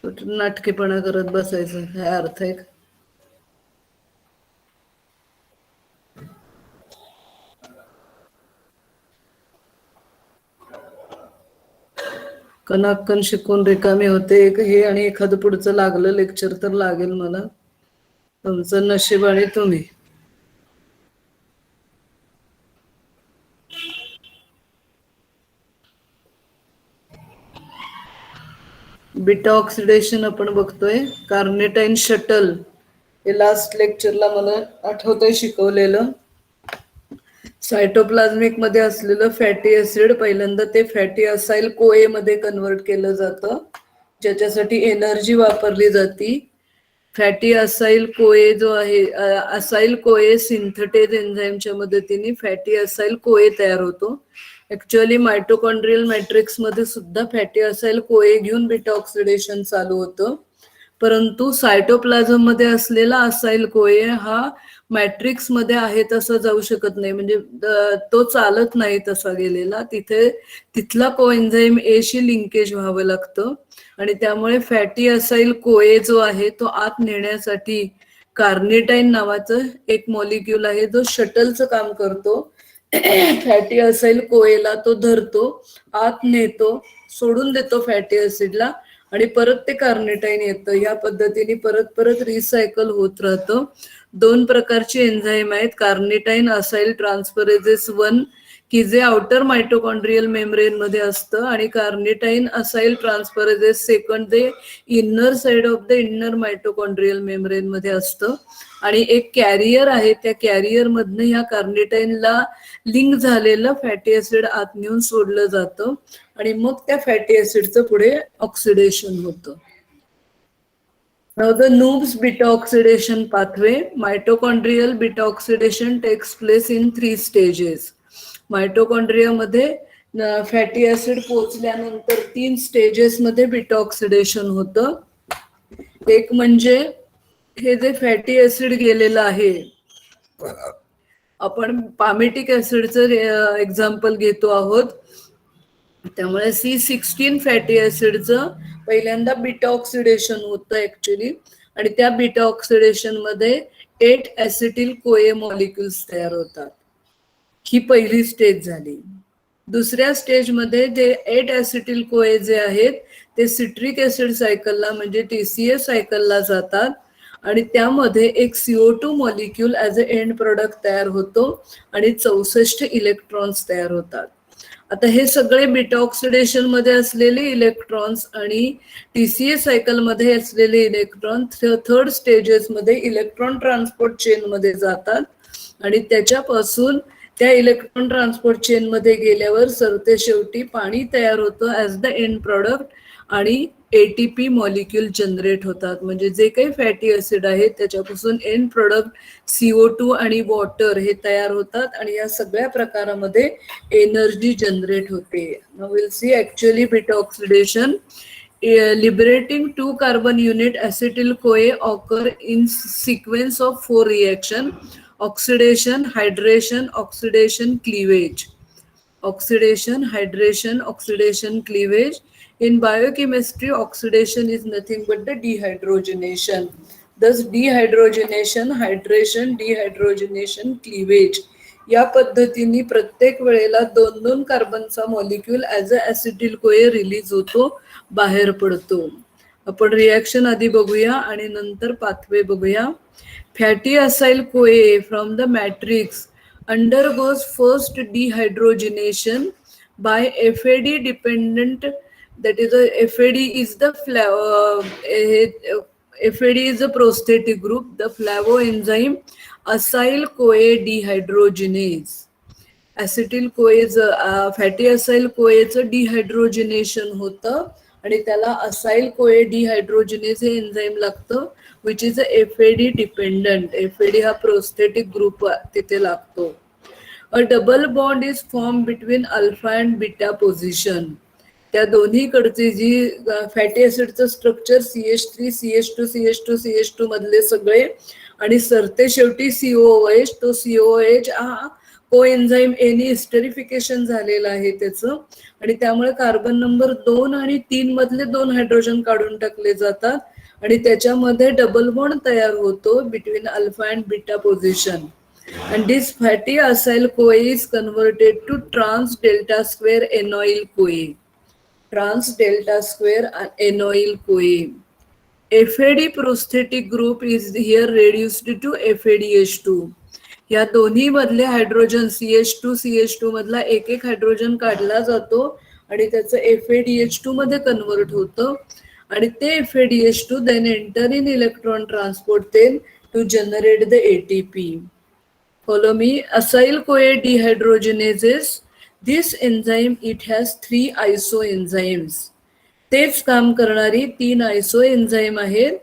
कुठं नाटकेपणा करत बसायचं, काय अर्थ आहे का? कणाक्कन शिकून रिकामी होते हे, आणि एखादं पुढचं लागलं लेक्चर तर लागेल मला. तुमचं नशीब आणि तुम्ही. बीटा ऑक्सिडेशन आपण बघतोय. कार्निटाईन शटल हे लास्ट लेक्चरला मला आठवतंय शिकवलेलं. सायटोप्लाझमिक मध्ये असलेलं फॅटी ऍसिड पहिल्यांदा ते फॅटी असाइल कोए मध्ये कन्वर्ट केलं जातं, ज्याच्यासाठी एनर्जी वापरली जाती. फॅटी असाइल कोए जो आहे, असाइल कोए सिंथेटेज एन्झाईमच्या मदतीने फॅटी असाइल कोए तयार होतो. ऍक्च्युअली मायटोकॉन्ड्रियल मॅट्रिक्स मध्ये सुद्धा फॅटी असाइल कोए घेऊन बीटा ऑक्सिडेशन चालू होतं, परंतु सायटोप्लाझम मध्ये असलेला असाइल कोए हा मॅट्रिक्स मध्ये आहे तसा जाऊ शकत नाही, म्हणजे तो चालत नाही तसा गेलेला. तिथला कोएन्झाईम ए शी लिंकेज व्हावं लागतं, आणि त्यामुळे फॅटी असाइल कोए जो आहे तो आत नेण्यासाठी कार्निटाईन नावाचं एक मॉलिक्यूल आहे जो शटलचं काम करतो. फॅटी असाइल कोएला तो धरतो, आत नेतो, सोडून देतो फॅटी ऍसिडला, आणि परत ते कार्निटाईन येतं. या पद्धतीने परत परत रिसायकल होत राहतं. दोन प्रकारची एन्झाईम आहेत, कार्निटाईन असाइल ट्रान्सफरेजेस 1 की जे आउटर मायटोकॉन्ड्रियल मेम्ब्रेन मध्ये असतं, आणि कार्निटाईन असाइल ट्रान्सफरेजेस 2 जे inner side of the inner mitochondrial membrane मध्ये असतं. आणि एक कॅरियर आहे, त्या कॅरियर मधनं ह्या कार्निटाईनला लिंक झालेलं फॅटी ऍसिड आत नेऊन सोडलं जातं, आणि मग त्या फॅटी ऍसिडचं पुढे ऑक्सिडेशन होतं. Now the Knoop's beta oxidation pathway, mitochondrial beta oxidation takes place in 3 stages. Mitochondria मध्ये फॅटी ऍसिड पोहोचल्यानंतर 3 स्टेजेस मध्ये बीटा ऑक्सिडेशन होतं. एक म्हणजे हे जे फॅटी ऍसिड गेलेलं आहे, आपण पामेटिक ऍसिडचं एक्झाम्पल घेतो आहोत, त्यामुळे C16 फॅटी ऍसिडचं पहिल्यांदा बीटा ऑक्सिडेशन होतं ऍक्च्युली, आणि त्या बीटा ऑक्सिडेशन मध्ये 8 ऍसिटिल कोए मॉलिक्युल्स तयार होतात. ही पहिली स्टेज झाली. दुसऱ्या स्टेजमध्ये जे 8 ऍसिटिल कोए जे आहेत ते सिट्रिक ऍसिड सायकलला म्हणजे TCA सायकलला जातात, आणि त्यामध्ये एक CO2 molecule as a end product तयार होतो, आणि 64 इलेक्ट्रॉन्स तयार होतात. आता हे सगळे बीटा ऑक्सिडेशन मध्ये असलेले इलेक्ट्रॉन्स आणि TCA सायकल मध्ये असलेले इलेक्ट्रॉन थर्ड स्टेजेस मध्ये इलेक्ट्रॉन ट्रान्सपोर्ट चेन मध्ये जातात, आणि त्याच्यापासून त्या इलेक्ट्रॉन ट्रान्सपोर्ट चेन मध्ये गेल्यावर सरते शेवटी पाणी तयार होतं ऍज द एंड प्रॉडक्ट, आणि ATP मॉलिक्यूल जनरेट होतात. म्हणजे जे काही फॅटी ऍसिड आहेत त्याच्यापासून एंड प्रोडक्ट CO2 आणि वॉटर हे तयार होतात, आणि या सगळ्या प्रकारामध्ये एनर्जी जनरेट होते. Now will see actually beta oxidation. Liberating 2 carbon unit acetyl CoA occur in sequence of 4 reaction: oxidation, hydration, oxidation, cleavage. Oxidation, hydration, oxidation, cleavage. In biochemistry, oxidation is nothing but the dehydrogenation. Thus, dehydrogenation, hydration, dehydrogenation, cleavage. या पद्धतीने प्रत्येक वेळेला 2-2 कार्बनचा molecule as a ऍसिटिल कोए release होतो, बाहेर पडतो. आपण reaction आधी बघूया आणि नंतर पाथवे बघूया. फॅटी असाइल कोए from the matrix undergoes first dehydrogenation by FAD dependent, that is FAD is the FAD is a prosthetic group, the flavoenzyme acyl CoA dehydrogenase. Acetyl कोएचं फॅटी असाइल कोएचं dehydrogenation होतं, आणि त्याला acyl CoA dehydrogenase हे enzyme लागतं, which is a FAD dependent. FAD हा prosthetic group तिथे लागतो. A double bond is form between alpha and beta position. त्या दोन्हीकडची जी fatty ऍसिडचं structure CH3 CH2 CH2 CH2 मधले सगळे, आणि सरते शेवटी COOH. तो COOH हा कोएन्झाईम एनी हिस्टेरिफिकेशन झालेलं आहे त्याचं, आणि त्यामुळे कार्बन नंबर 2 आणि 3 मधले 2 हायड्रोजन काढून टाकले जातात आणि त्याच्यामध्ये डबल बॉन्ड तयार होतो between alpha and beta position. And this fatty acyl CoA is converted to trans delta square enoyl CoA. Trans delta square enoyl CoA. FAD prosthetic group is here reduced to FADH2. या दोन्ही मधले hydrogen CH2 मधला एक एक hydrogen काढला जातो आणि त्याचं FADH2 मध्ये कन्वर्ट होतं आणि ते FADH2 then enter in electron transport then to generate the ATP. Follow me. Acyl CoA dehydrogenases. This enzyme, it has 3 isoenzymes. तेच काम करणारी 3 isoenzyme आहेत.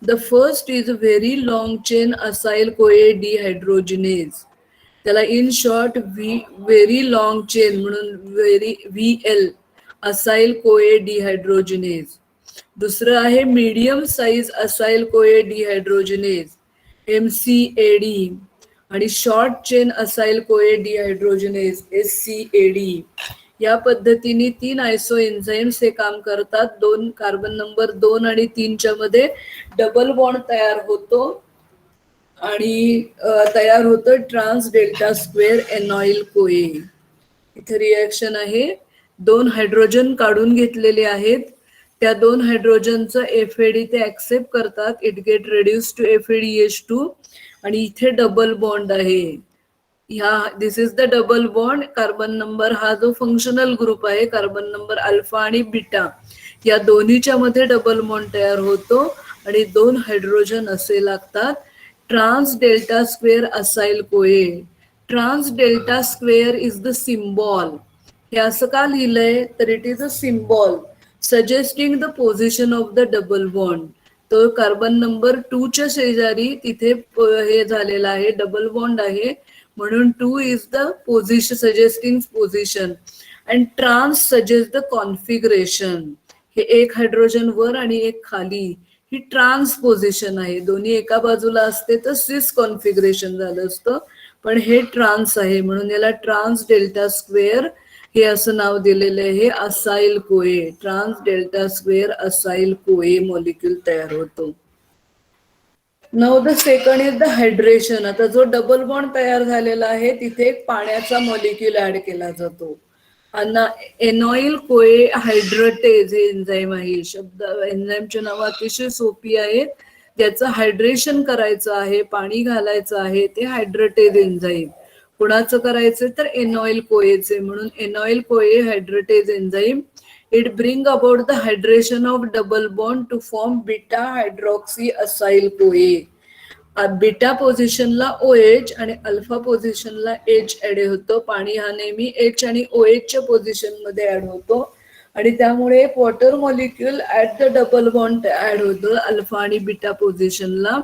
The first is very long chain acyl CoA dehydrogenase. त्याला in short very long chain म्हणून VL acyl CoA dehydrogenase. दुसरं आहे medium size acyl CoA dehydrogenase MCAD आणि short chain acyl कोए डिहायड्रोजनेज SCAD. या पद्धतीने 3 आयसो एन्झाईम्स हे काम करतात. 2 कार्बन नंबर 2 आणि 3च्या मध्ये डबल बॉन्ड तयार होतो आणि तयार होतं ट्रान्स डेल्टा स्क्वेअर एनॉइल कोए. इथे रिॲक्शन आहे. 2 हायड्रोजन काढून घेतलेले आहेत. त्या 2 हायड्रोजनचं FAD ते ऍक्सेप्ट करतात. It get reduce to FADH2 आणि इथे डबल बॉन्ड आहे. ह्या this is the double bond. Carbon number हा जो फंक्शनल ग्रुप आहे, कार्बन नंबर अल्फा आणि बीटा, या दोन्हीच्या मध्ये डबल बॉन्ड तयार होतो आणि 2 हायड्रोजन असे लागतात. Trans delta square acyl CoA. Trans delta square is the symbol. हे असं का लिहिलंय तर it is a symbol suggesting the position of the double bond. तो कार्बन नंबर 2च्या शेजारी तिथे हे झालेला आहे, डबल बॉन्ड आहे, म्हणून 2 is the position suggesting position and trans suggest the configuration. हे एक हायड्रोजन वर आणि एक खाली, ही ट्रान्स पोझिशन आहे. दोन्ही एका बाजूला असते तर सिस कॉन्फिगरेशन झालं असतं, पण हे ट्रान्स आहे म्हणून याला ट्रान्स डेल्टा स्क्वेअर हे असं नाव दिलेलं आहे. Acyl CoA, trans delta square acyl कोए मॉलिक्यूल तयार होतो. Now the second is the hydration. आता जो डबल बॉन्ड तयार झालेला आहे तिथे एक पाण्याचा मॉलिक्यूल ऍड केला जातो. एनॉइल कोए हायड्रेटेज हे एन्झाईम आहे. शब्द एन्झाईमची नावं अतिशय सोपी आहेत. त्याचं हायड्रेशन करायचं आहे, पाणी घालायचं आहे, ते हायड्रेटेज एन्झाईम. कुणाचं करायचं तर एनॉइल कोएचे, म्हणून enoyl CoA hydratase enzyme. It bring about the hydration of double bond to form beta hydroxy acyl CoA. Beta पोझिशनला OH आणि अल्फा पोझिशनला H ऍड होतो. पाणी हा नेहमी H आणि OHच्या पोझिशन मध्ये ऍड होतो आणि त्यामुळे water molecule at the double bond add होतं अल्फा आणि बीटा पोझिशनला,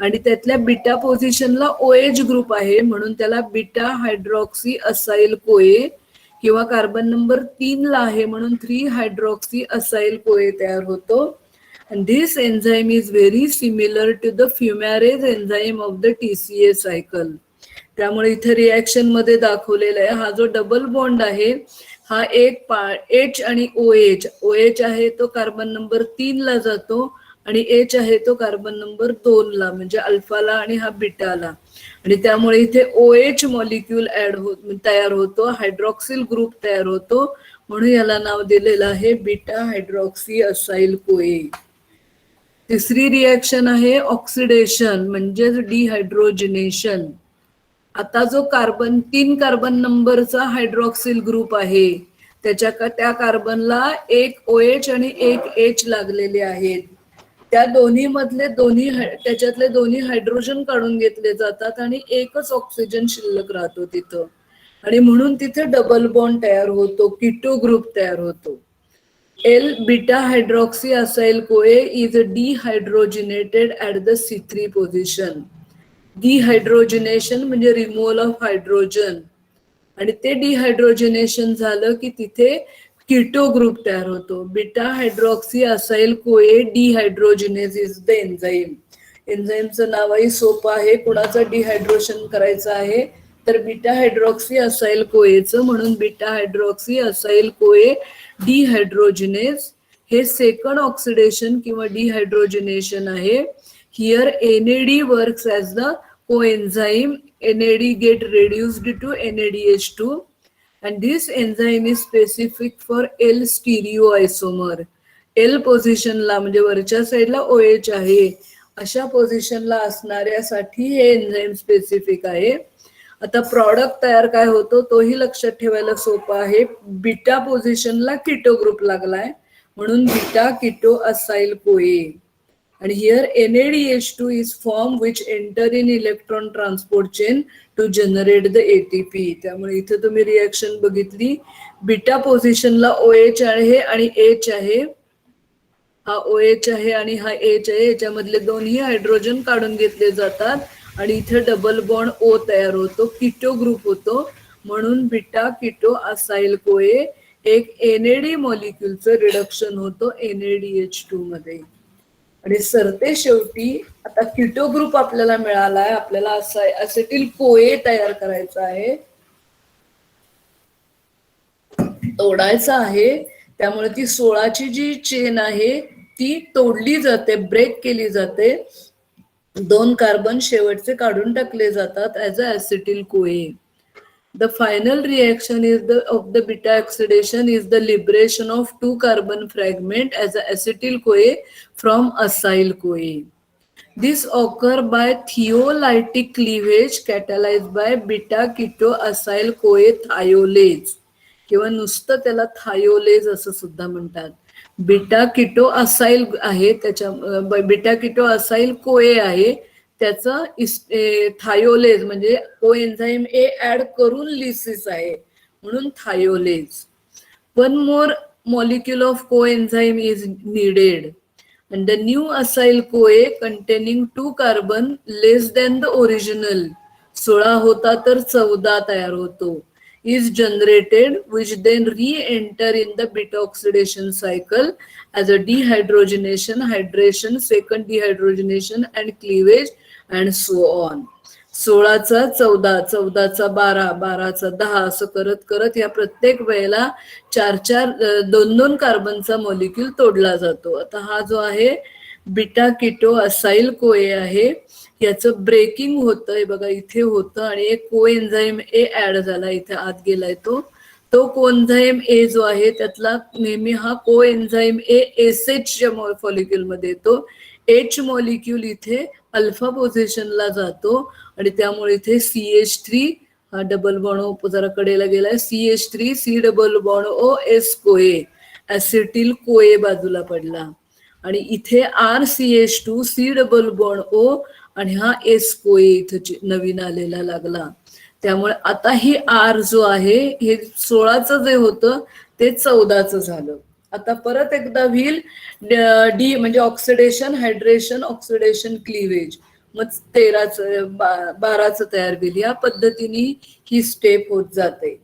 आणि त्यातल्या बीटा पोझिशनला OH ग्रुप आहे म्हणून त्याला बीटा हायड्रॉक्सी असाइल कोए, किंवा कार्बन नंबर 3 ला आहे म्हणून 3 हायड्रॉक्सी असाइल कोए तयार होतो. And this enzyme is very similar to the fumarase enzyme of the TCA cycle. त्यामुळे इथे रिॲक्शन मध्ये दाखवलेला आहे हा जो डबल बॉन्ड आहे हा एक H आणि OH आहे तो कार्बन नंबर 3 ला जातो आणि H आहे तो कार्बन नंबर 2 ला, म्हणजे अल्फाला आणि हा बीटाला, आणि त्यामुळे इथे OH मॉलिक्यूल तयार होतो, हायड्रॉक्सिल ग्रुप तयार होतो, म्हणून याला नाव दिलेलं आहे बीटा हायड्रॉक्सी असाइल कोए. तिसरी रिॲक्शन आहे ऑक्सिडेशन म्हणजेच डिहायड्रोजनेशन. आता जो 3 कार्बन नंबरचा हायड्रॉक्सिल ग्रुप आहे त्या कार्बनला एक OH आणि एक H लागलेले आहेत. त्या त्याच्यातले दोन्ही हायड्रोजन काढून घेतले जातात आणि एकच ऑक्सिजन शिल्लक राहतो तिथं, आणि म्हणून तिथे डबल बॉन्ड तयार होतो, कीटो ग्रुप तयार होतो. L beta hydroxy acyl CoA is dehydrogenated at the C3 position. Dehydrogenation म्हणजे रिमूव्हल ऑफ हायड्रोजन, आणि ते डिहायड्रोजनेशन झालं की तिथे कीटो ग्रुप तयार होतो. Beta hydroxy acyl CoA डिहायड्रोजिनेज is the enzyme. एन्झाईमचं नावही सोपं आहे. कुणाचं डिहायड्रेशन करायचं आहे तर बीटा हायड्रॉक्सी असाइल कोएचं, म्हणून beta hydroxy acyl CoA dehydrogenase हे सेकंड ऑक्सिडेशन किंवा डिहायड्रोजिनेशन आहे. Here NAD works as the coenzyme. NAD get reduced to NADH2 and this enzyme is specific for L stereoisomer. L पोझिशनला म्हणजे वरच्या साईडला OH आहे अशा पोझिशनला असणाऱ्यासाठी हे एन्झाईम स्पेसिफिक आहे. आता प्रॉडक्ट तयार काय होतो तोही लक्षात ठेवायला सोपा आहे. बीटा पोझिशनला किटो ग्रुप लागलाय म्हणून बीटा किटो असाइल कोए. And here NADH2 is formed which enter in electron transport chain to generate the ATP. त्यामुळे इथे तुम्ही रिएक्शन बघितली, बीटा पोझिशनला OH आहे आणि H आहे, हा OH आहे आणि हा H आहे, याच्यामधले दोन्ही हायड्रोजन काढून घेतले जातात आणि इथे डबल बॉन्ड O तयार होतो, किटो ग्रुप होतो, म्हणून बीटा किटो असाइल कोए एक NAD मॉलिक्युलचं रिडक्शन होतो NADH2 मध्ये. आणि सरते शेवटी आता किटो ग्रुप आपल्याला मिळालाय, आपल्याला असेटिल कोए तयार करायचा आहे, तोडायचा आहे. त्यामुळे ती 16ची जी चेन आहे ती तोडली जाते, ब्रेक केली जाते, 2 कार्बन शेवटचे काढून टाकले जातात ऍज अ ऍसिटिल कोए. The final reaction of the beta oxidation is the liberation of 2 carbon fragment as a acetyl CoA from acyl CoA. This occur by thiolytic cleavage catalyzed by beta keto acyl CoA thiolase किंवा नुसतं त्याला थायोलेज असं सुद्धा म्हणतात. Beta keto acyl आहे, त्याच्या beta keto acyl कोए आहे, त्याचं थायोलेज म्हणजे कोएन्झाइम ए ऍड करून लिसिस आहे म्हणून थायोलेज. 1 more molecule of coenzyme is needed and the new acyl CoA containing 2 carbon less than the original, 16 होता तर 14 तयार होतो, is generated which then re-enter in the beta oxidation cycle as a dehydrogenation, hydration, second dehydrogenation and cleavage and so on. 16चा 14, 14चा 12, 12चा 10 असं करत करत या प्रत्येक वेळेला 4 2 कार्बनचा मॉलिक्यूल तोडला जातो. आता हा जो आहे बीटा किटो असाइल कोए आहे, याचं ब्रेकिंग होतंय बघा, इथे होतं आणि एक कोएन्झाइम ए ऍड झाला, इथे आत गेलाय तो कोएन्झाइम ए जो आहे त्यातला नेहमी हा कोएन्झाइम ए एसएचच्या मॉलिक्यूल मध्ये येतो. एच मॉलिक्यूल इथे अल्फा पोझिशनला जातो आणि त्यामुळे इथे CH3 हा डबल बॉन्ड जरा कडेला गेलाय, CH3 C double bond O S कोए, ऍसिटिल कोए बाजूला पडला आणि इथे RCH2 C double bond O आणि हा S कोए इथे नवीन आलेला लागला. त्यामुळे आता ही R जो आहे हे 16चं जे होतं ते 14चं झालं. आता परत एकदा व्हील डी म्हणजे ऑक्सिडेशन, हायड्रेशन, ऑक्सिडेशन, क्लीवेज, मग 12चं तयार होईल. या पद्धतीने ही स्टेप होत जाते.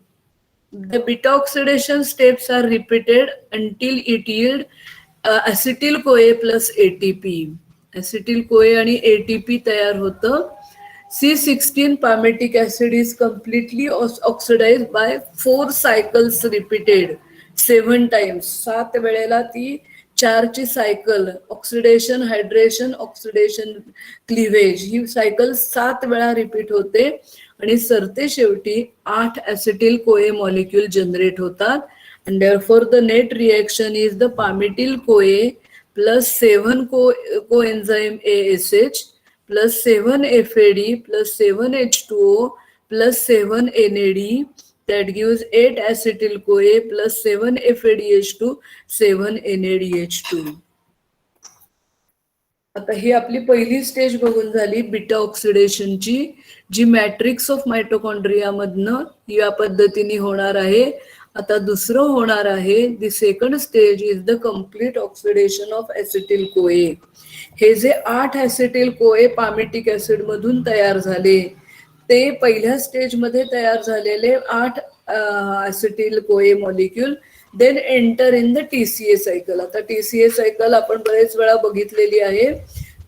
The beta oxidation steps are repeated until it yield acetyl CoA plus ATP. ऍसिटिल कोए आणि ATP तयार होतं. C16 palmitic acid is completely oxidized by 4 cycles repeated 7 times. 7 वेळेला ती 4ची सायकल, ऑक्सिडेशन, हायड्रेशन, ऑक्सिडेशन, क्लिव्हेज, ही सायकल 7 वेळा रिपीट होते आणि सरते शेवटी 8 ऍसिटिल कोए मॉलिक्यूल जनरेट होतात. and therefore the net reaction is the palmityl CoA plus 7 coenzyme ASH plus 7 FAD plus 7 H2O plus 7 NAD that gives 8 acetyl CoA plus 7 FADH2 7 NADH2. आता ही आपली पहिली stage बघून झाली beta ऑक्सिडेशनची, जी matrix of mitochondria मधनं या पद्धतीने होणार आहे. आता दुसरं होणार आहे the second stage is the complete oxidation of acetyl CoA. हे जे 8 ऍसिटिल कोए पामिटिक ऍसिड मधून तयार झाले ते पहिल्या स्टेज मध्ये तयार झालेले 8 acetyl CoA molecule then enter in the TCA cycle. आता TCA सायकल आपण बरेच वेळा बघितलेली आहे.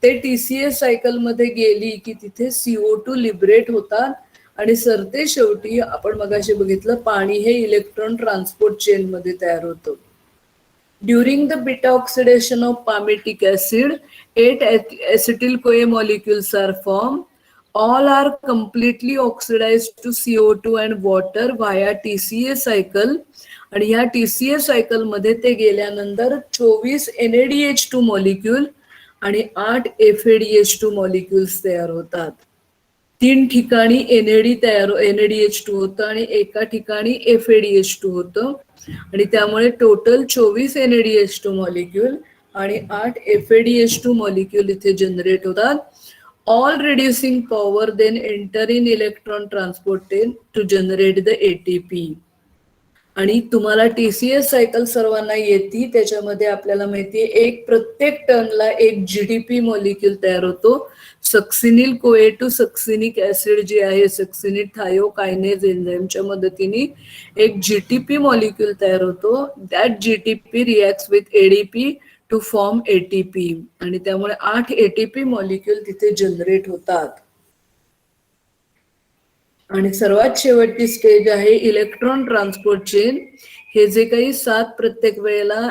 ते TCA सायकल मध्ये गेली की तिथे CO2 लिबरेट होतात आणि सरते शेवटी आपण मगाशी बघितलं पाणी हे इलेक्ट्रॉन ट्रान्सपोर्ट चेन मध्ये तयार होतं. During the beta oxidation of palmitic acid, 8 acetyl CoA molecules are formed. All are completely oxidized to CO2 and water via TCA cycle. आणि ह्या TCA सायकल मध्ये ते गेल्यानंतर 24 NADH2 मॉलिक्यूल आणि 8 FADH2 मॉलिक्युल्स तयार होतात. 3 ठिकाणी NADH2 होतं आणि एका ठिकाणी FADH2 होतं आणि त्यामुळे टोटल 24 NADH2 मॉलिक्यूल आणि 8 FADH2 मॉलिक्यूल इथे जनरेट होतात. All reducing power then enter in electron transport to generate the ATP. आणि तुम्हाला TCS सायकल सर्वांना येते, त्याच्यामध्ये आपल्याला माहितीये एक प्रत्येक टर्नला एक GDP मॉलिक्यूल तयार होतो. Succinyl CoA to succinic acid जे आहे सक्सिनिक थायोकायनेज एन्झाईमच्या मदतीने एक GTP मॉलिक्यूल तयार होतो. That GTP reacts with ADP to form ATP आणि त्यामुळे 8 ATP मॉलिक्यूल तिथे जनरेट होतात. आणि सर्वात शेवटची स्टेज आहे इलेक्ट्रॉन ट्रान्सपोर्ट चेन. हे जे काही 7 प्रत्येक वेळेला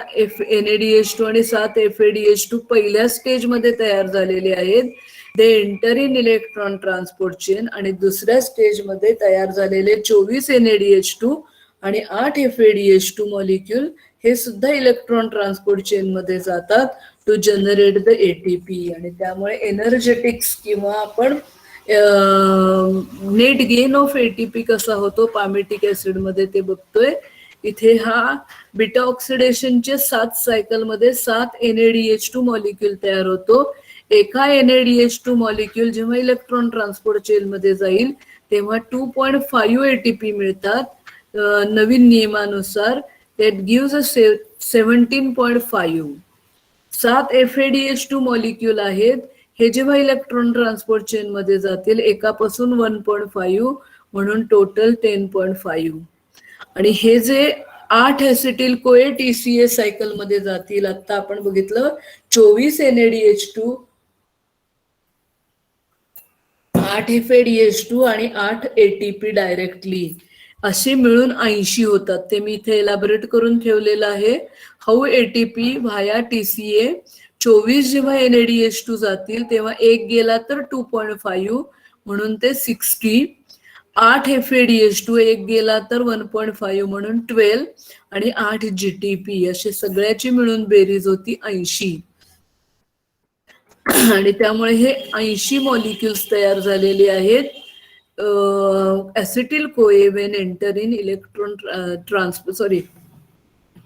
NADH2 आणि 7 FADH2 पहिल्या स्टेज मध्ये तयार झालेले आहेत, they enter in electron transport chain. आणि दुसऱ्या स्टेज मध्ये तयार झालेले 24 NADH2 आणि 8 FADH2 मॉलिक्यूल हे सुद्धा इलेक्ट्रॉन ट्रान्सपोर्ट चेन मध्ये जातात टू जनरेट द ATP. आणि त्यामुळे एनर्जेटिक्स किंवा आपण नेट गेन ऑफ ATP कसा होतो palmitic ऍसिड मध्ये ते बघतोय. इथे हा बीटा ऑक्सिडेशनचे 7 सायकल मध्ये 7 NADH2 मॉलिक्यूल तयार होतो. एका NADH2 मॉलिक्यूल जेव्हा इलेक्ट्रॉन ट्रान्सपोर्ट चेन मध्ये जाईल तेव्हा 2.5 ATP मिळतात नवीन नियमानुसार. That gives a 17.5. 7 FADH2 molecule आहेत, हे जेव्हा इलेक्ट्रॉन ट्रान्सपोर्ट चेन मध्ये जातील एकापासून 1.5 म्हणून टोटल 10.5. आणि हे जे 8 ऍसिटिल CoA TCA सायकल मध्ये जातील, आता आपण बघितलं 24 NADH2, 8 FADH2 आणि 8 ATP डायरेक्टली असे मिळून 80 होतात. ते मी इथे एलॅबोरेट करून ठेवलेलं आहे. हाऊ ATP व्हाया TCA 24 जेव्हा NADH2 जातील तेव्हा एक गेला तर 2.5 म्हणून ते 60. 8 FADH2 एक गेला तर 1.5 म्हणून 12 आणि 8 GTP असे सगळ्याची मिळून बेरीज होती 80. आणि त्यामुळे हे 80 मॉलिक्युल्स तयार झालेले आहेत. ऍसिटिल CoA when enter in electron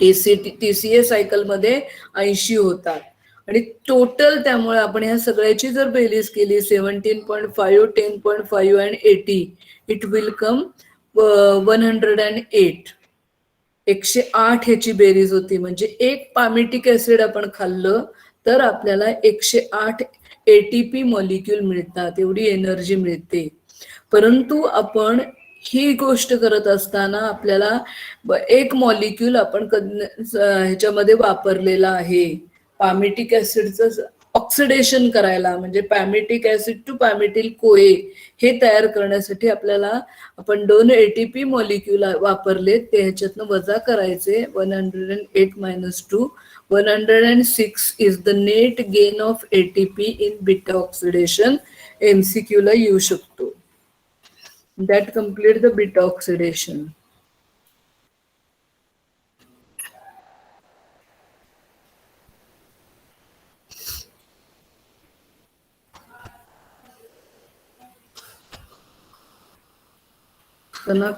TCA cycle मध्ये 80 होतात. आणि टोटल त्यामुळे आपण ह्या सगळ्याची जर बेरीज केली 17.5, 10.5 आणि 80, इट विल कम 108. 108 ह्याची बेरीज होती. म्हणजे एक palmitic ऍसिड आपण खाल्लं तर आपल्याला 108 ATP मॉलिक्यूल मिळतात, एवढी एनर्जी मिळते. परंतु आपण ही गोष्ट करत असताना आपल्याला एक मॉलिक्यूल आपण ह्याच्यामध्ये वापरलेला आहे palmitic ऍसिडचं ऑक्सिडेशन करायला. म्हणजे palmitic acid to palmityl CoA हे तयार करण्यासाठी आपल्याला आपण 2 ATP मॉलिक्यूल वापरले, ते ह्याच्यातनं वजा करायचे. 108 minus 2, 106 is the net gain of ATP in beta oxidation. MCQ ला येऊ शकतो. That complete the beta oxidation.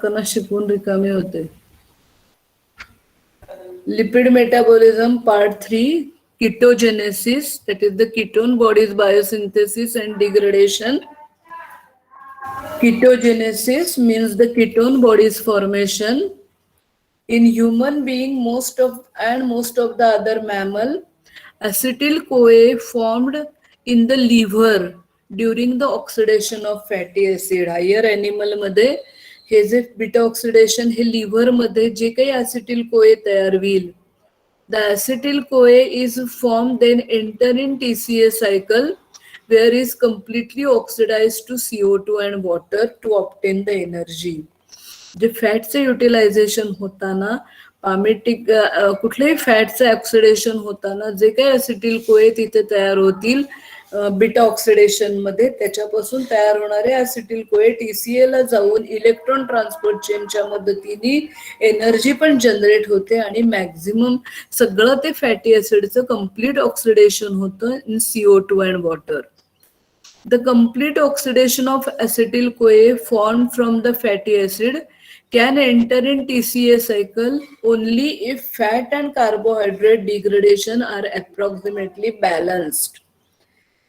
कना शिकून रिकामे होते. Lipid metabolism part 3, ketogenesis, that is the ketone bodies biosynthesis and degradation. Ketogenesis means the ketone bodies formation. In human being, most of the other mammal, acetyl CoA formed in the liver during the oxidation of fatty acid. Higher animal मध्ये हे जे beta oxidation हे liver मध्ये जे काही acetyl CoA तयार होईल, the acetyl CoA is formed then enter in TCA cycle. where is completely oxidized to CO2 and water to obtain the energy. जे फॅटचे युटिलायझेशन होताना पामेटिक कुठल्याही फॅटचं ऑक्सिडेशन होताना जे काही ऍसिटिल कोए तिथे तयार होतील बीटा ऑक्सिडेशन मध्ये, त्याच्यापासून तयार होणारे ऍसिटिल कोए TCA ला जाऊन इलेक्ट्रॉन ट्रान्सपोर्ट चेनच्या मदतीने एनर्जी पण जनरेट होते आणि मॅक्झिमम सगळं ते फॅटी ऍसिडचं कम्प्लीट ऑक्सिडेशन होतं in CO2 and water. The complete oxidation of acetyl CoA formed from the fatty acid can enter in TCA cycle only if fat and carbohydrate degradation are approximately balanced.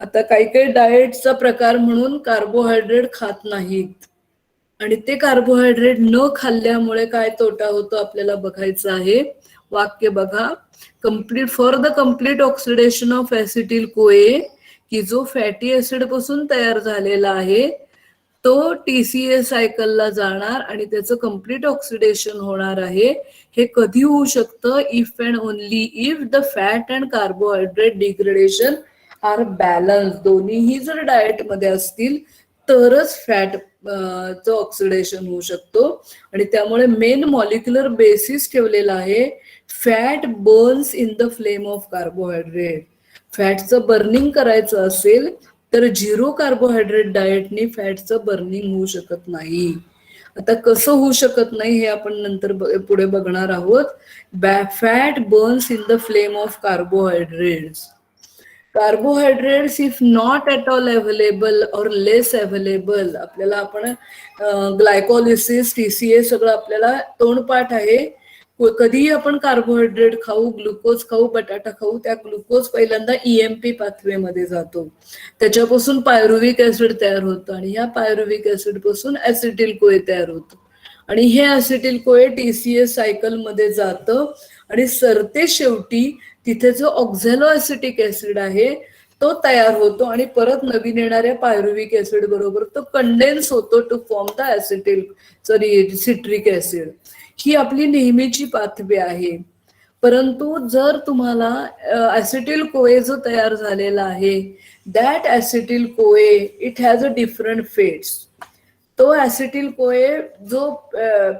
आता काही काही डाएटचा प्रकार म्हणून carbohydrate खात नाहीत आणि ते कार्बोहायड्रेट न खाल्ल्यामुळे काय तोटा होतो आपल्याला बघायचं आहे. वाक्य बघा. For the complete oxidation of acetyl CoA, की जो फॅटी ऍसिड पासून तयार झालेला आहे तो TCA सायकलला जाणार आणि त्याचं कम्प्लीट ऑक्सिडेशन होणार आहे. हे कधी होऊ शकतं? If and only if the fat and carbohydrate degradation are balance. दोन्हीही जर डाएट मध्ये असतील तरच फॅट चं ऑक्सिडेशन होऊ शकतो. आणि त्यामुळे मेन मॉलिक्युलर बेसिस ठेवलेला आहे fat burns in the flame of carbohydrate. फॅटचं बर्निंग करायचं असेल तर 0 कार्बोहायड्रेट डाएटनी फॅटचं बर्निंग होऊ शकत नाही. आता कसं होऊ शकत नाही हे आपण नंतर पुढे बघणार आहोत. Fat burns in the flame of carbohydrates. Carbohydrates if not at all available और लेस अवेलेबल, आपल्याला आपण ग्लायकोलिसिस TCA सगळं आपल्याला तोंडपाठ आहे. कधीही आपण कार्बोहायड्रेट खाऊ, ग्लुकोज खाऊ, बटाटा खाऊ, त्या ग्लुकोज पहिल्यांदा EMP पाथवे मध्ये जातो, त्याच्यापासून पायरुविक ऍसिड तयार होतं आणि ह्या पायरुविक ऍसिड पासून ऍसिटिल कोए तयार होतं आणि हे ऍसिटिल कोए TCA सायकल मध्ये जातं आणि सरते शेवटी तिथे जो ऑक्झॅलो ऍसिटिक ऍसिड आहे तो तयार होतो आणि परत नवीन येणाऱ्या पायरुविक ऍसिड बरोबर तो कंडेन्स होतो to form the citric acid. ही आपली नेहमीची पाथवे आहे. परंतु जर तुम्हाला ऍसिटिल कोए जो तयार झालेला आहे that acetyl CoA it has a different fates. तो ऍसिटिल कोए जो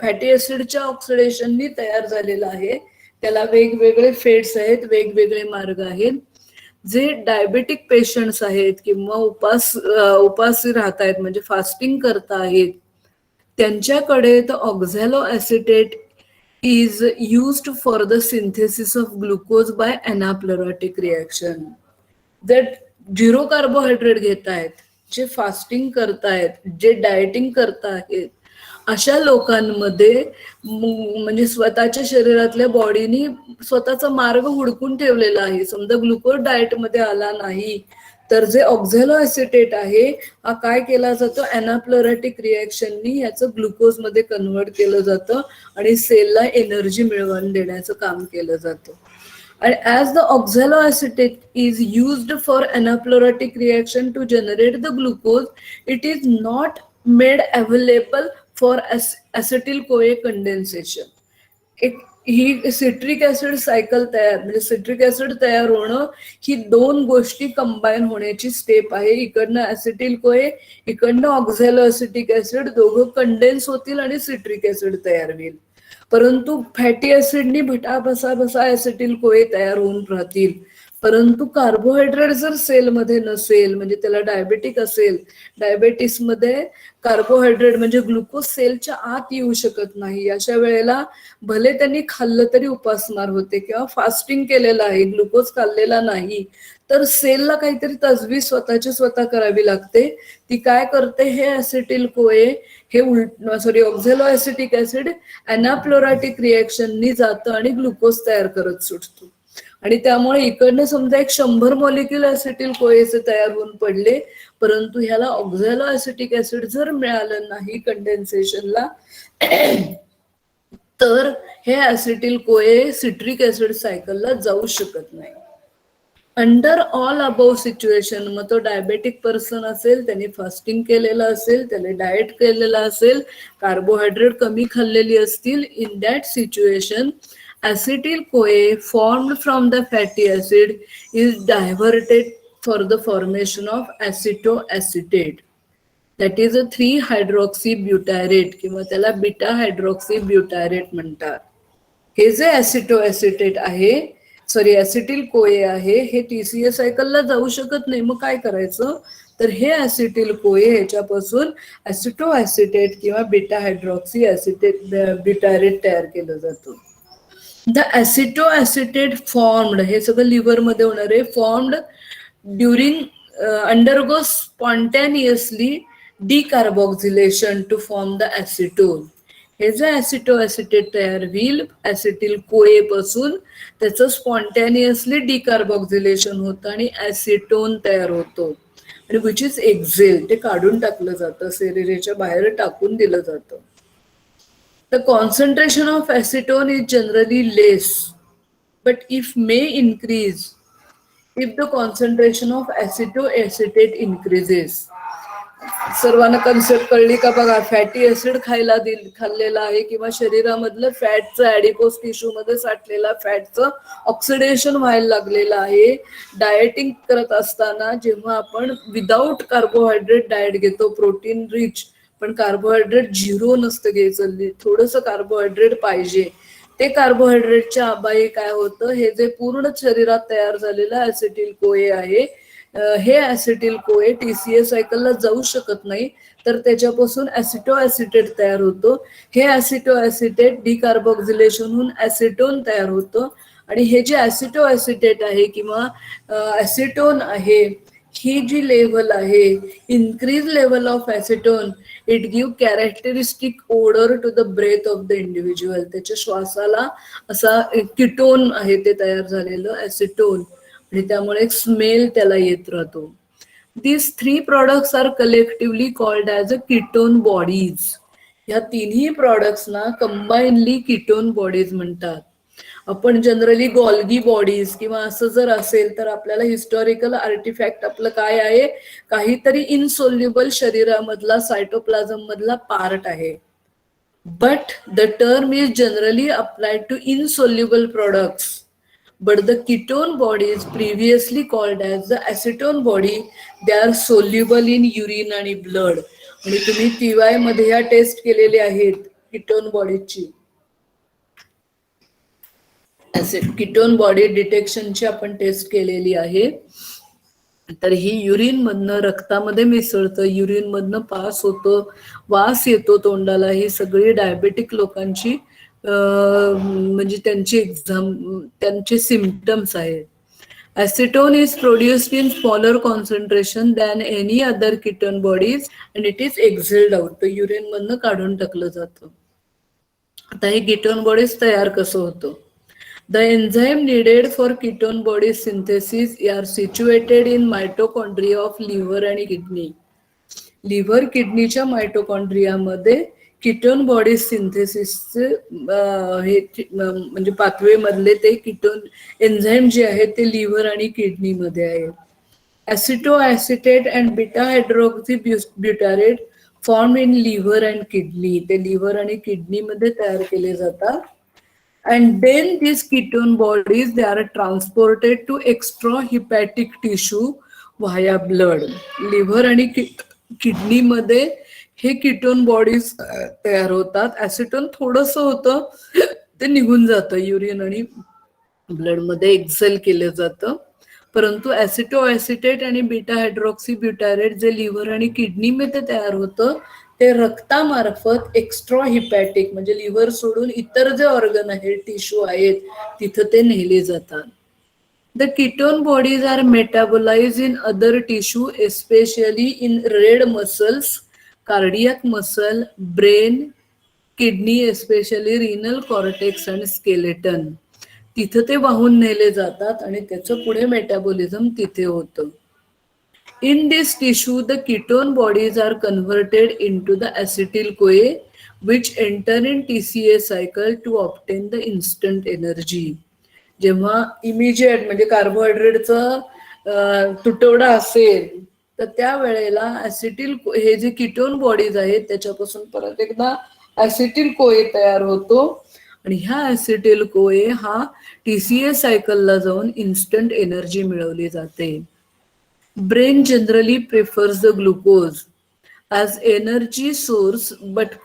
फॅटी ऍसिडच्या ऑक्सिडेशननी तयार झालेला आहे त्याला वेगवेगळे फेट्स आहेत, वेगवेगळे मार्ग आहेत. जे डायबेटिक पेशंट्स आहेत किंवा उपासी राहत आहेत म्हणजे फास्टिंग करत आहेत त्यांच्याकडे the oxaloacetate is used for the synthesis of glucose by anaplerotic reaction. जे 0 कार्बोहायड्रेट घेत आहेत, जे फास्टिंग करतायत, जे डाएटिंग करतायत, अशा लोकांमध्ये म्हणजे स्वतःच्या शरीरातल्या बॉडीनी स्वतःचा मार्ग हुडकून ठेवलेला आहे. समजा ग्लुकोज डाएट मध्ये आला नाही तर जे ऑक्झॅलो ऍसिटेट आहे हा काय केला जातो, एनाप्लोरॅटिक रिएक्शननी याचं ग्लुकोज मध्ये कन्व्हर्ट केलं जातं आणि सेलला एनर्जी मिळवून देण्याचं काम केलं जातं. And as the oxaloacetate is used for anaploratic reaction to generate the glucose, it is not made available for acetyl CoA condensation. He citric acid cycle तयार म्हणजे सिट्रिक ऍसिड तयार होणं ही 2 गोष्टी कंबाईन होण्याची स्टेप आहे. इकडनं ऍसिटिल कोए, इकडनं ऑक्झॅलो ऍसिटिक ऍसिड, दोघं कंडेन्स होतील आणि सिट्रिक ऍसिड तयार होईल. परंतु फॅटी ऍसिडनी भटा ऍसिटिल कोए तयार होऊन राहतील. परंतु कार्बोहायड्रेट जर सेलमध्ये नसेल म्हणजे त्याला डायबेटिक असेल, डायबेटीसमध्ये कार्बोहायड्रेट म्हणजे ग्लुकोज सेलच्या आत येऊ शकत नाही. अशा वेळेला भले त्यांनी खाल्लं तरी उपासमार होते किंवा फास्टिंग केलेलं आहे, ग्लुकोज खाल्लेला नाही, तर सेलला काहीतरी तजवीज स्वतः करावी लागते. ती काय करते, हे ऍसिटिल कोए हे ऑक्झॅलो ऍसिटिक ऍसिड एनाप्लोरॅटिक रिएक्शननी जातं आणि ग्लुकोज तयार करत सुटतो. आणि त्यामुळे इकडनं समजा 100 मॉलिक्युल ऍसिटिल कोएचे तयार होऊन पडले, परंतु ह्याला ऑक्झॅलो ऍसिटिक ऍसिड जर मिळालं नाही कंडेन्सेशनला तर हे ऍसिटिल कोए सिट्रिक ऍसिड सायकलला जाऊ शकत नाही. अंडर ऑल अबव सिच्युएशन, मग तो डायबेटिक पर्सन असेल, त्यांनी फास्टिंग केलेलं असेल, त्याने डाएट केलेलं असेल, कार्बोहायड्रेट कमी खाल्लेली असतील, in that situation acetyl CoA formed from the fatty acid is diverted for the formation of acetoacetate, that is a three hydroxy butyrate किंवा त्याला बीटा हायड्रॉक्सी ब्युटायरेट म्हणतात. हे जे ॲसिटोॲसिटेट आहे, सॉरी ॲसिटिल कोए आहे, हे TCA सायकलला जाऊ शकत नाही. मग काय करायचं, तर हे ॲसिटिल कोए ह्याच्यापासून ॲसिटोॲसिटेट किंवा बीटा हायड्रॉक्सी ॲसिटेट ब्युटायरेट तयार केलं जातं. द ॲसिटोॲसिटेट फॉर्म्ड, हे सगळं लिव्हरमध्ये होणार आहे, formed during undergo spontaneously decarboxylation to form the acetone. हे जे ॲसिटोॲसिटेट तयार होईल ॲसिटिल कोए पासून, त्याचं स्पॉन्टॅनियसली डिकार्बॉक्झिलेशन होतं आणि ॲसिटोन तयार होतो आणि विच इज एक्झेल, ते काढून टाकलं जातं, सेरेरेच्या बाहेर टाकून दिलं जातं. The concentration of acetone is generally less, but if may increase if the concentration of acetoacetate increases. सर्वांना कन्सेप्ट कळली का बघा, फॅटी ऍसिड खाल्लेला आहे किंवा शरीरामधलं फॅटचं ऍडिपोस टिश्यू मध्ये साठलेला फॅटचं ऑक्सिडेशन व्हायला लागलेलं आहे. डायटिंग करत असताना जेव्हा आपण विदाऊट कार्बोहायड्रेट डाएट घेतो, प्रोटीन रिच, पण कार्बोहायड्रेट 0 नसतं घ्यायचं, थोडंसं कार्बोहायड्रेट पाहिजे. ते कार्बोहायड्रेटच्या अभावी काय होतं, हे जे पूर्ण शरीरात तयार झालेलं ॲसिटिल कोए आहे, हे ॲसिटिल कोए TCA सायकलला जाऊ शकत नाही, तर त्याच्यापासून ॲसिटोॲसिटेट तयार होतो. हे ॲसिटोॲसिटेट डिकार्बॉक्झिलेशन होऊन ॲसिटोन तयार होतं आणि हे जे ॲसिटोॲसिटेट आहे किंवा ॲसिटोन आहे, ही जी लेवल आहे, increase level of acetone, it give characteristic odour to the breath of the individual. त्याच्या श्वासाला असा किटोन आहे ते तयार झालेलं ॲसिटोन आणि त्यामुळे एक स्मेल त्याला येत राहतो. These 3 products are collectively called as a ketone bodies. या तिन्ही प्रॉडक्ट्सना कंबाईनली कीटोन बॉडीज म्हणतात. आपण जनरली गॉल्गी बॉडीज किंवा असं जर असेल तर आपल्याला हिस्टॉरिकल आर्टिफॅक्ट आपलं काय आहे, काहीतरी इनसोल्युबल शरीरामधला सायटोप्लाझम मधला पार्ट आहे. But the term is generally applied to insoluble products. But the ketone bodies previously called as the acetone body, they are soluble in urine आणि blood. आणि तुम्ही TY मध्ये ह्या टेस्ट केलेले आहेत कीटोन बॉडीची, कीटोन बॉडी डिटेक्शनची आपण टेस्ट केलेली आहे. तर ही युरिन मधनं रक्तामध्ये मिसळतं, युरिन मधनं पास होतं, वास येतो तोंडाला. ही सगळी डायबेटिक लोकांची म्हणजे त्यांचे सिम्पटम्स आहेत. Acetone is produced in smaller concentration than any other ketone bodies and it is exhaled out. तर युरिन मधनं काढून टाकलं जातं. आता हे कीटोन बॉडीज तयार कसं होतं, the enzyme needed for ketone body synthesis are situated in mitochondria of liver and kidney. Liver किडनीच्या मायटोकॉन्ड्रियामध्ये कीटोन बॉडी सिंथेसिसचे हे म्हणजे पाथवे मधले ते कीटोन एन्झाईम जे आहेत ते लिव्हर आणि किडनी मध्ये आहेत. Acetoacetate and beta hydroxy butyrate form in liver and kidney. ते लिव्हर आणि किडनी मध्ये तयार केले जातात. And then these ketone bodies, they are transported to extrahepatic tissue via blood. Liver आणि किडनी मध्ये हे कीटोन बॉडीज तयार होतात. ॲसिटोन थोडंसं होतं ते निघून जातं, युरिन आणि ब्लड मध्ये एक्सेल केलं जातं. परंतु ॲसिटोॲसिटेट आणि बीटा हायड्रॉक्सी ब्युटारेट जे लिव्हर आणि किडनी मध्ये तयार होतं ते रक्तामार्फत एक्स्ट्रा हिपॅटिक म्हणजे लिव्हर सोडून इतर जे ऑर्गन आहेत, टिश्यू आहेत, तिथं ते नेले जातात. The ketone bodies are metabolize in other tissue especially in red muscles, cardiac muscle, brain, kidney especially renal cortex आणि स्केलेटन. तिथं ते वाहून नेले जातात आणि त्याचं पुढे मेटाबॉलिझम तिथे होतं. In this tissue, the ketone bodies are converted into the acetyl-CoA, which enter in TCA cycle to obtain the instant energy. जेव्हा इमिजिएट म्हणजे कार्बोहायड्रेटचा तुटवडा असेल तर त्या वेळेला ॲसिटिल हे जे कीटोन बॉडीज आहेत त्याच्यापासून परत एकदा ॲसिटिल कोए तयार होतो आणि ह्या ॲसिटिल कोए हा TCA सायकलला जाऊन इन्स्टंट एनर्जी मिळवली जाते. Brain generally prefers the glucose as energy source but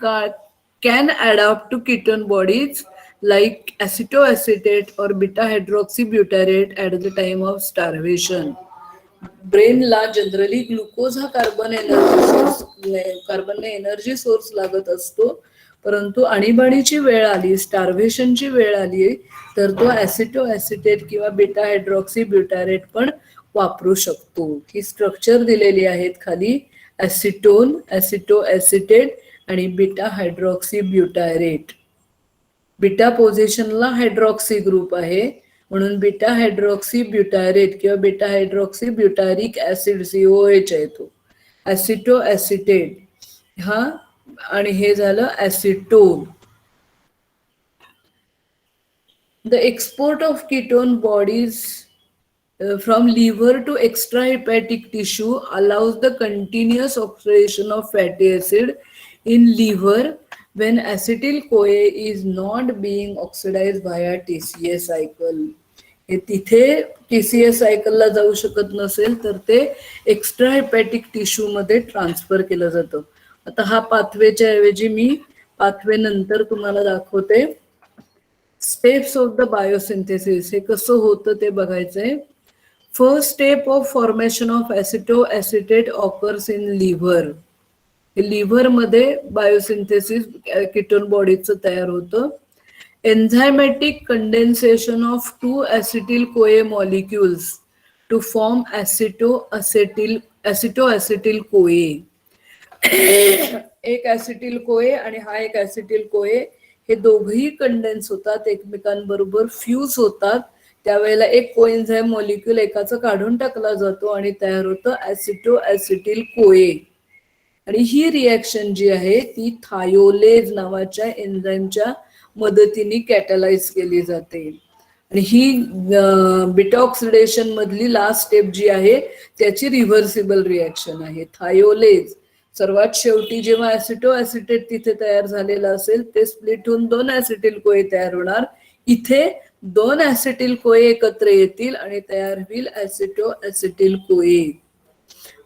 can adapt to ketone bodies like acetoacetate or beta hydroxybutyrate at the time of starvation. ब्रेनला जनरली ग्लुकोज हा कार्बन एनर्जी सोर्स लागत असतो, परंतु आणीबाणीची वेळ आली, स्टार्व्हेशनची वेळ आली तर तो ऍसिटोऍसिटेट किंवा बीटा हायड्रॉक्सी ब्युटारेट पण वापरू शकतो. ही स्ट्रक्चर दिलेली आहेत खाली, ऍसिटोन, ऍसिटोऍसिटेट आणि बीटा हायड्रॉक्सी ब्युटारेट. बीटा पोझिशनला हायड्रॉक्सी ग्रुप आहे म्हणून बीटा हायड्रॉक्सी ब्युटारेट किंवा beta hydroxy butyric acid COH आहे तो. ऍसिटो ऍसिटेट हा आणि हे झालं acetone. The export of ketone bodies from liver to extrahepatic tissue allows the continuous oxidation of fatty acid in liver when acetyl-CoA is not being oxidized via TCA cycle. हे तिथे TCA सायकलला जाऊ शकत नसेल तर ते एक्स्ट्रा हेपॅटिक टिश्यू मध्ये transfer केलं जातं. आता हा पाथवेच्या ऐवजी मी पाथवे नंतर तुम्हाला दाखवते. स्टेप्स ऑफ द बायोसिंथेसिस हे कसं होतं ते बघायचंय. First step of formation of acetoacetate occurs in liver. Liver मध्ये बायोसिंथेसिस कीटोन बॉडीचं तयार होतं. Enzymatic condensation of 2 acetyl-CoA molecules to form acetoacetyl-CoA. एक ऍसिटिल कोए आणि हा एक ऍसिटिल कोए हे दोघही कंडेन्स होतात, एकमेकांबरोबर फ्यूज होतात. त्यावेळेला एक कोएन्झाइम मॉलिक्यूल एकाचं काढून टाकला जातो आणि तयार होतं ऍसिटोऍसिटिल कोए. आणि ही रिॲक्शन जी आहे ती थायोलेज नावाच्या एन्झाइमच्या मदतीने कॅटलाइज केली जाते. आणि ही बीटा ऑक्सिडेशन मधली लास्ट स्टेप जी आहे त्याची रिव्हर्सिबल रिॲक्शन आहे. थायोलेज सर्वात शेवटी जेव्हा ऍसिटोऍसिटेट तिथे तयार झालेला असेल ते स्प्लिट होऊन 2 ऍसिटिल कोए तयार होणार. इथे 2 ऍसिटिल कोए एकत्र येतील आणि तयार होईल ऍसिटोऍसिटिल कोए.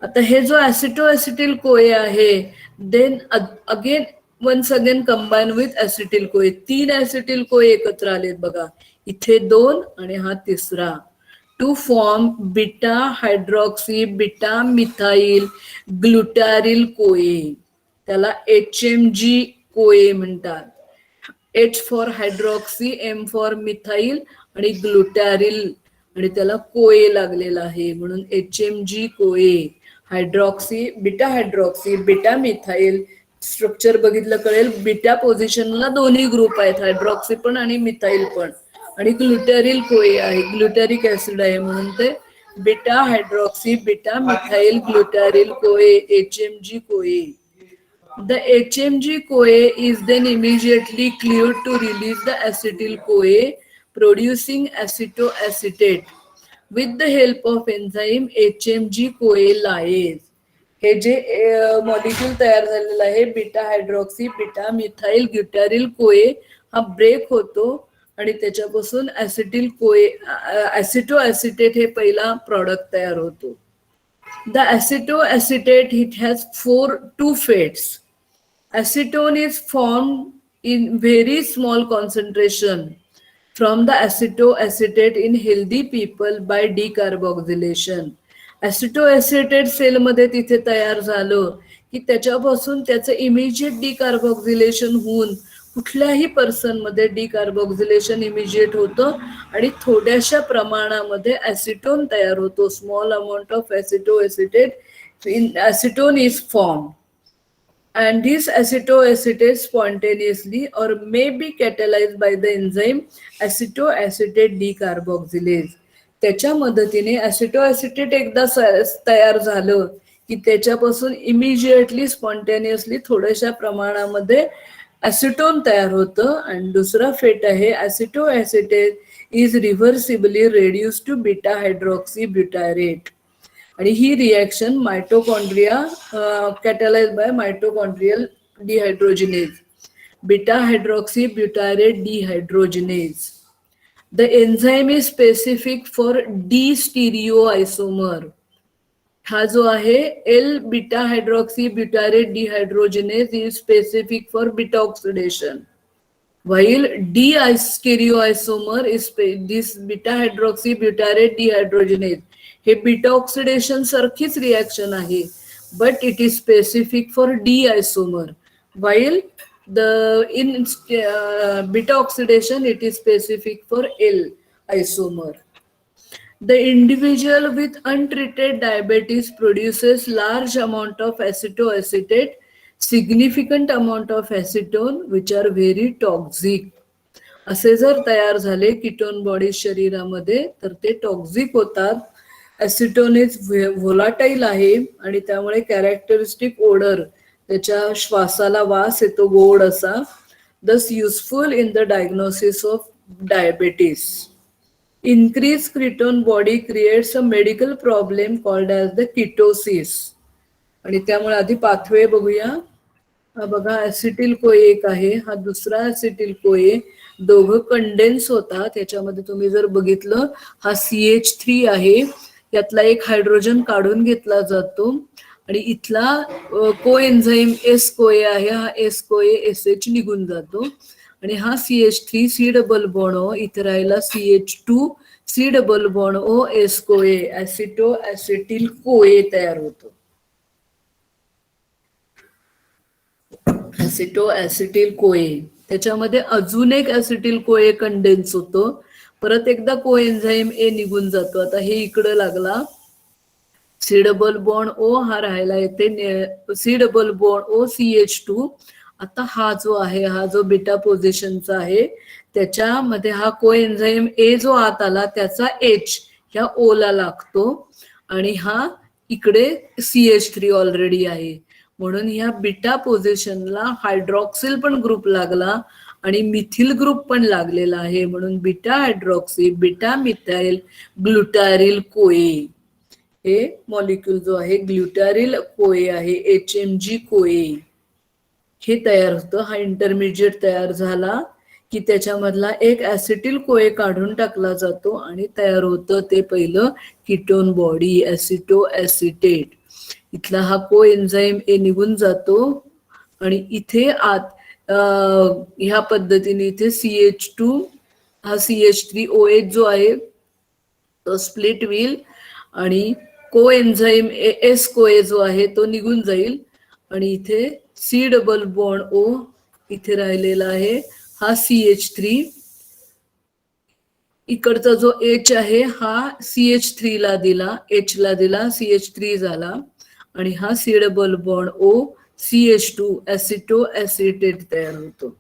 आता हे जो ऍसिटोऍसिटिल कोए आहे then again once again combine with acetyl CoA. 3 ऍसिटिल कोए एकत्र आलेत बघा, इथे 2 आणि हा तिसरा, to form beta hydroxy beta methyl glutaryl CoA. त्याला HMG कोए म्हणतात. H for hydroxy, M for methyl आणि ग्लुटारिल आणि त्याला कोए लागलेला आहे म्हणून HMG कोए. हायड्रॉक्सी बीटा मिथाइल स्ट्रक्चर बघितलं कळेल. बीटा पोझिशनला दोन्ही ग्रुप आहेत, हायड्रॉक्सी पण आणि मिथाइल पण, आणि ग्लुटारिल कोए आहे, ग्लुटॅरिक ऍसिड आहे म्हणून ते beta hydroxy beta methyl glutaryl कोए HMG कोए. The HMG CoA is then immediately cleared to release the acetyl CoA, producing acetoacetate with the help of enzyme HMG CoA lyase. हे जे मॉलिक्यूल तयार झालेला आहे बीटा हायड्रॉक्सी बीटा मिथाइल ग्युटारिल कोए हा break होतो आणि त्याच्यापासून ऍसिटिल कोए ऍसिटोऍसिटेट हे पहिला प्रॉडक्ट तयार होतो. The acetoacetate it has 2 fates. Acetone is formed in very small concentration from the acetoacetate in healthy people by decarboxylation. Acetoacetate cell मध्ये तिथे तयार झालं की त्याच्यापासून त्याचं इमिजिएट डिकार्बोक्सिलेशन होऊन कुठल्याही पर्सन मध्ये डिकार्बोक्सिलेशन इमिजिएट होतं आणि थोड्याशा प्रमाणामध्ये ऍसिटोन तयार होतो. Small amount of acetoacetate in acetone is formed. And this acetoacetate spontaneously or may be catalyzed by the enzyme acetoacetate decarboxylase. त्याच्या मदतीने ऍसिटोऍसिटेट एकदा तयार झालं की त्याच्यापासून इमिजिएटली स्पॉन्टेनियसली थोड्याशा प्रमाणामध्ये ऍसिटोन तयार होतं. आणि दुसरा फेट आहे acetoacetate is reversibly reduce to beta hydroxy butyrate. आणि ही reaction mitochondria catalyse by mitochondrial dehydrogenase, beta hydroxy butyrate dehydrogenase. The enzyme is specific for D stereoisomer. हा जो आहे L beta hydroxy butyrate dehydrogenase is specific for beta oxidation, while D-stereoisomer is this beta hydroxy butyrate dehydrogenase. हे beta oxidation सारखीच reaction आहे, but it is specific for D isomer, while the in beta oxidation it is specific for L isomer. The individual with untreated diabetes produces large amount of acetoacetate, significant amount of acetone, which are very toxic. असे जर तयार झाले ketone body शरीरामध्ये तर ते toxic होतात. ऍसिटोन is volatile आहे आणि त्यामुळे कॅरेक्टरिस्टिक ओडर, त्याच्या श्वासाला वास येतो गोड असा. दस useful in the diagnosis of diabetes. Increased ketone body creates a medical problem called as the ketosis. आणि त्यामुळे आधी पाथवे बघूया. हा बघा ऍसिटिल कोए एक आहे, हा दुसरा ऍसिटिल कोए, दोघं कंडेन्स होतात. त्याच्यामध्ये तुम्ही जर बघितलं हा CH3 आहे, यातला एक हायड्रोजन काढून घेतला जातो आणि इथला कोएन्झाईम एस कोए आहे, हा एस कोए SH निघून जातो आणि हा CH3 C डबल बॉन्ड ओ, इथे राहिला CH2 C double bond O S CoA, ऍसिटो ऍसिटिल कोए तयार होतो. ऍसिटो ऍसिटिल कोए, त्याच्यामध्ये अजून एक ऍसिटिल कोए कंडेन्स होतो, परत एकदा कोएन्झाईम ए निघून जातो. आता हे इकडे लागला C डबल बॉन्ड ओ, हा राहायला येते C डबल बॉन्ड ओ CH2. आता हा जो आहे, हा जो बीटा पोझिशनचा आहे, त्याच्यामध्ये हा कोएन्झाईम ए जो आत आला त्याचा H ह्या O ला लागतो आणि हा इकडे CH3 ऑलरेडी आहे, म्हणून ह्या बीटा पोझिशनला हायड्रॉक्सिल पण ग्रुप लागला आणि मिथिल ग्रुप पण लागलेला आहे, म्हणून beta hydroxy beta methyl glutaryl कोए हे मॉलिक्यूल जो आहे ग्लुटारिल कोए आहे, HMG कोए हे तयार होतं. हा इंटरमिजिएट तयार झाला की त्याच्यामधला एक ऍसिटिल कोए काढून टाकला जातो आणि तयार होतं ते पहिलं कीटोन बॉडी ऍसिटो ऍसिटेट. इथला हा को एन्झाईम ए निघून जातो आणि इथे आत ह्या पद्धतीने इथे CH2 हा CH3OH जो आहे तो स्प्लिट होईल आणि को एन्झाईम एस कोए जो आहे तो निघून जाईल आणि इथे C डबल बॉन्ड O इथे राहिलेला आहे, हा CH3. इकडचा जो H आहे हा CH3 ला दिला, H ला दिला, CH3 झाला आणि हा C double bond O CH2 acetoacetate तयार होतो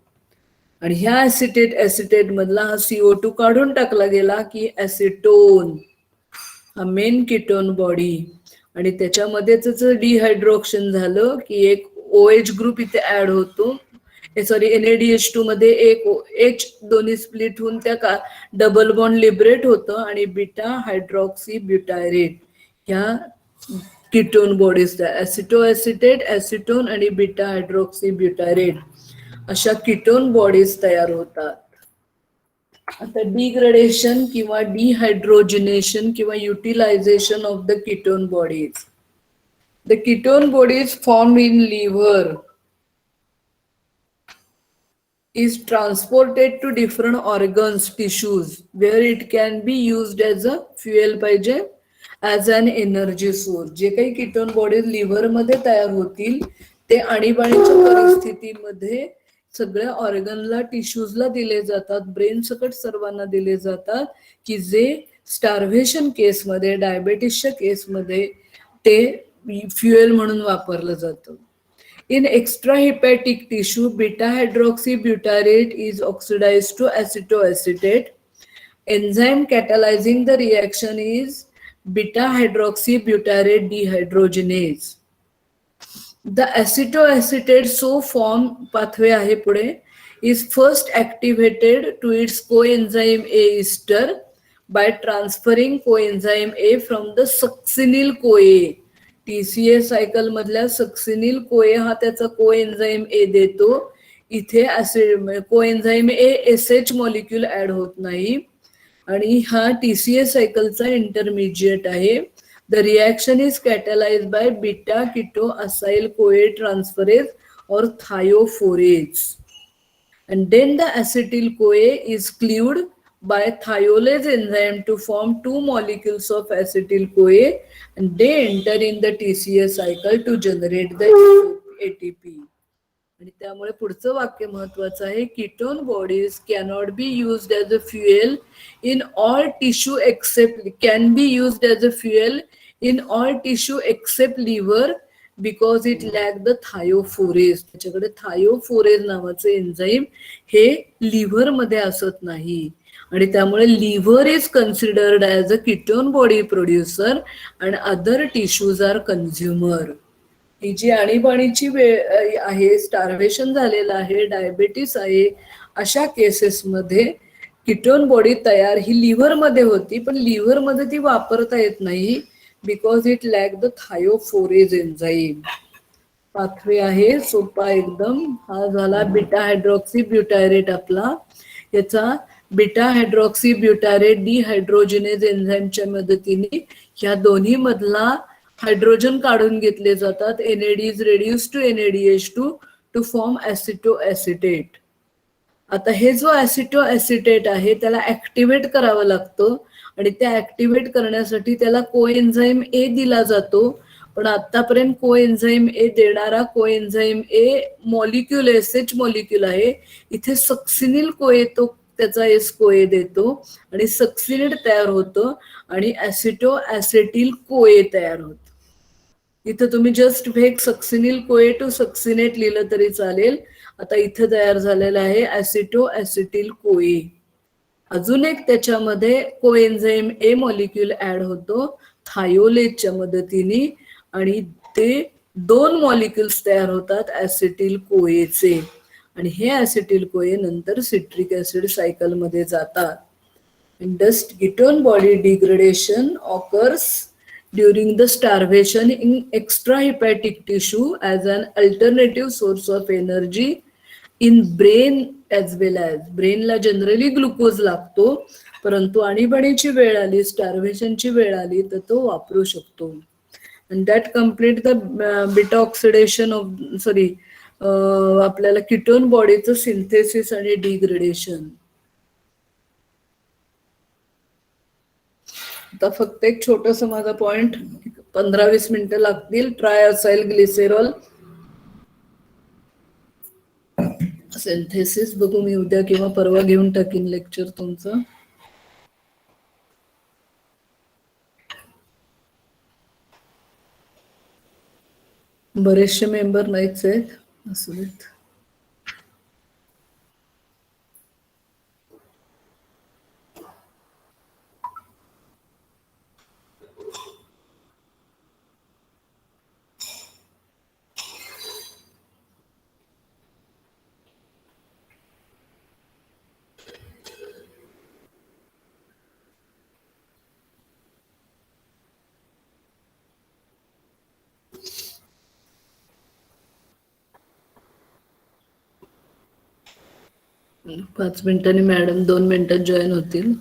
आणि ह्या ऍसिटेट ऍसिटेट मधला हा CO2 काढून टाकला गेला की ऍसिटोन, हा मेन कीटोन बॉडी. आणि त्याच्यामध्येच डिहायड्रोक्शन झालं की एक OH ग्रुप इथे ऍड होतो, सॉरी NADH2 मध्ये एक H दोन्ही स्प्लिट होऊन त्या डबल बॉन्ड लिबरेट होतं आणि बीटा हायड्रॉक्सी ब्युटायरेट ह्या कीटोन बॉडीज ऍसिटो ऍसिटेट ऍसिटोन आणि बीटा हायड्रॉक्सी ब्युटायरेट अशा कीटोन बॉडीज तयार होतात. आता डिग्रेडेशन किंवा डिहायड्रोजिनेशन किंवा utilization of the ketone bodies. The ketone bodies form in liver is transported to different organs, tissues, where it can be used as a fuel पाहिजे, as an energy source. जे काही ketone bodies liver मध्ये तयार होतील ते आणीबाणीच्या परिस्थितीमध्ये सगळ्या ऑर्गनला टिश्यूजला दिले जातात, ब्रेन सकट सर्वांना दिले जातात की जे स्टार्व्हेशन केसमध्ये डायबेटिसच्या केसमध्ये ते फ्युएल म्हणून वापरलं जातं. In extrahepatic tissue, beta-hydroxybutyrate is oxidized to acetoacetate. Enzyme catalyzing the reaction is beta-hydroxybutyrate dehydrogenase. The acetoacetate so form pathway आहे पुढे is first activated to its coenzyme A ester by transferring coenzyme A from the succinyl CoA. TCA cycle मधल्या succinyl कोए हा त्याचा कोएन्झाईम ए देतो. इथे कोएन्झाईम ए SH molecule add होत नाही आणि हा TCA सायकलचा इंटरमिजिएट आहे. The reaction is catalyzed by beta ketoacyl CoA transferase or thiophorase. And then the acetyl CoA is cleaved by thiolase enzyme to form two molecules of acetyl CoA, and they enter in the TCA cycle to generate the ATP. आणि त्यामुळे पुढचं वाक्य महत्वाचं आहे, ketone bodies cannot be used as a fuel in all tissue except can be used as a fuel in all tissue except liver because it lack the thiophorase. त्याच्याकडे thiophorase नावाचं enzyme हे liver मध्ये असत नाही आणि त्यामुळे liver is considered as a ketone body producer and other tissues are consumer. ही जी आणीबाणीची वेळ आहे, स्टार्वेशन झालेलं आहे, डायबेटीस आहे, अशा केसेसमध्ये कीटोन बॉडी तयार ही लिव्हर मध्ये होती, पण लिव्हर मध्ये ती वापरता येत नाही because it lack the thiophorase enzyme. Pathway आहे सोपा एकदम. हा झाला बीटा हायड्रॉक्सी ब्युटायरेट आपला. याचा बीटा हायड्रॉक्सी ब्युटायरेट डिहायड्रोजिनेज एन्झाईमच्या मदतीने ह्या दोन्ही मधला हायड्रोजन काढून घेतले जातात. NAD is reduce to NADH2 to form acetoacetate. आता हे जो ॲसिटोॲसिटेट आहे त्याला ऍक्टिव्हेट करावं लागतं आणि त्या ऍक्टिव्हेट करण्यासाठी त्याला कोएन्झाईम ए दिला जातो. पण आतापर्यंत कोएन्झाईम ए देणारा कोएन्झाईम ए मॉलिक्यूल एसएच मॉलिक्यूल आहे. इथे सक्सिनिल कोए तो त्याचा एस कोए देतो आणि सक्सिनेट तयार होतं आणि ॲसिटोॲसिटिल कोए तयार होतं. इथं तुम्ही जस्ट भेग सक्सिनिल कोए टू सक्सिनेट लिहिलं तरी चालेल. आता इथं तयार झालेलं आहे ॲसिटोॲसिटिल कोए. अजून एक त्याच्यामध्ये कोएन्झाईम ए मॉलिक्यूल ऍड होतो थायोलेजच्या मदतीने आणि ते दोन मॉलिक्युल्स तयार होतात ॲसिटिल कोएचे आणि हे ॲसिटिल कोए नंतर सिट्रिक ऍसिड सायकल मध्ये जातात. Indus ketone body degradation occurs during the starvation in extrahepatic tissue as an alternative source of energy in brain as well as. ब्रेनला जनरली ग्लुकोज लागतो, परंतु आणीबाणीची वेळ आली, स्टार्वेशनची वेळ आली तर तो वापरू शकतो. and that complete the beta oxidation of आपल्याला कीटोन बॉडीचं सिंथेसिस आणि डिग्रेडेशन. आता फक्त एक छोटस माझा पॉइंट, 15-20 मिनिटं लागतील. ट्राय असाईल ग्लिसेरॉल सिंथेसिस बघू मी उद्या किंवा परवा घेऊन टाकीन लेक्चर तुमचं. बरेचसे मेंबर नाहीच आहेत, असू देत. पाच मिनिटांनी मॅडम 2 मिनिटात जॉईन होतील.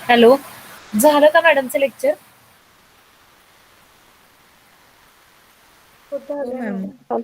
हॅलो, झालं का मॅडमचं लेक्चर? हो हो झालंय मॅम. मॅडम.